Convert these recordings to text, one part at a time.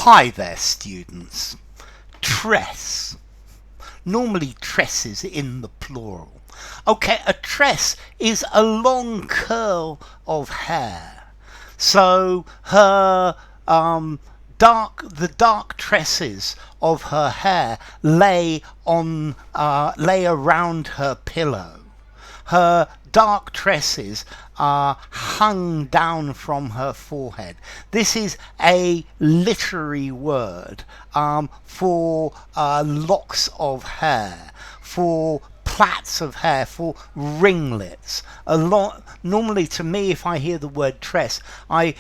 Hi there, students. Tress. Normally tresses in the plural. Okay, a tress is a long curl of hair. So the dark tresses of her hair lay around her pillow. Her dark tresses are hung down from her forehead. This is a literary word for locks of hair, for plaits of hair, for ringlets. Normally, to me, if I hear the word tress, I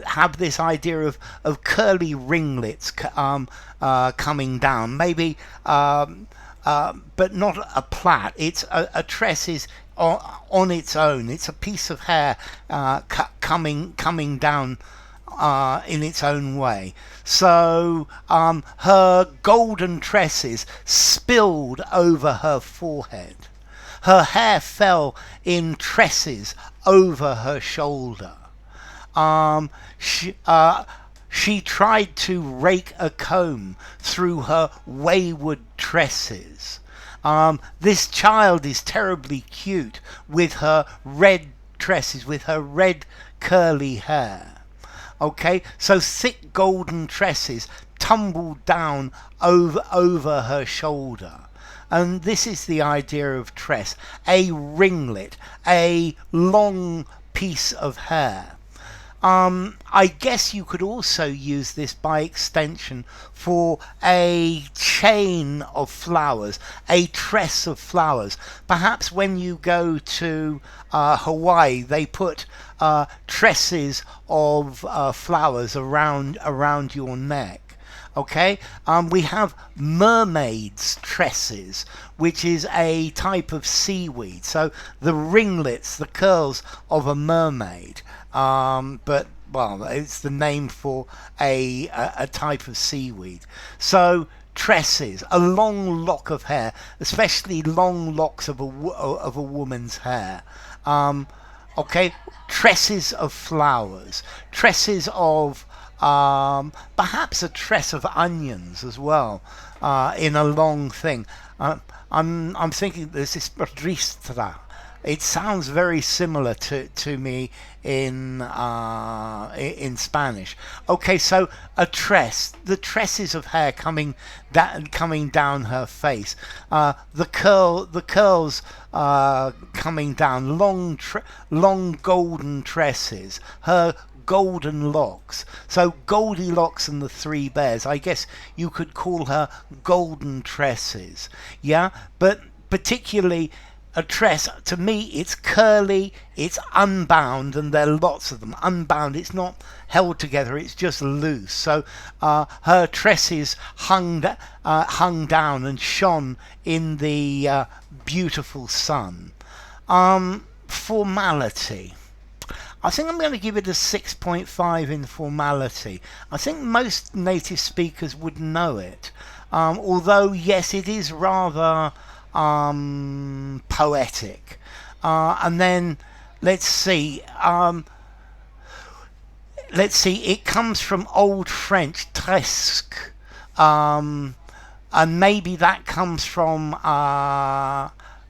have this idea of curly ringlets coming down. Maybe. But not a plait. It's a tress is on its own. It's a piece of hair coming down in its own way. So her golden tresses spilled over her forehead. Her hair fell in tresses over her shoulder. She tried to rake a comb through her wayward tresses. This child is terribly cute with her red tresses, with her red curly hair. Okay, so thick golden tresses tumbled down over her shoulder. And this is the idea of tress, a ringlet, a long piece of hair. I guess you could also use this by extension for a chain of flowers, a tress of flowers. Perhaps when you go to Hawaii, they put tresses of flowers around your neck. Okay, we have mermaid's tresses, which is a type of seaweed. So the ringlets, the curls of a mermaid. But well, it's the name for a type of seaweed. So tresses, a long lock of hair, especially long locks of a woman's hair. Okay, tresses of flowers, tresses of perhaps a tress of onions as well, in a long thing. I'm thinking this is ristra. It sounds very similar to me in Spanish. Okay, so a tress, the tresses of hair coming down her face, the curls coming down, long golden tresses, her golden locks. So Goldilocks and the Three Bears, I guess you could call her golden tresses. Yeah, but particularly a tress, to me, it's curly, it's unbound, and there are lots of them. Unbound, it's not held together, it's just loose. So her tresses hung down and shone in the beautiful sun. Formality. I think I'm going to give it a 6.5 in formality. I think most native speakers would know it. Although, yes, it is rather poetic. And then let's see, it comes from Old French tresses, and maybe that comes from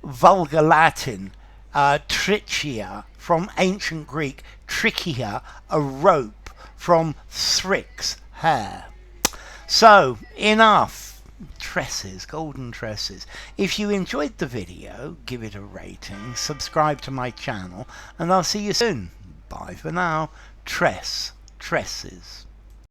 Vulgar Latin, trichia, from ancient Greek, trichia, a rope, from thrix, hair. So enough tresses, golden tresses. If you enjoyed the video, give it a rating, subscribe to my channel, and I'll see you soon. Bye for now. Tresses.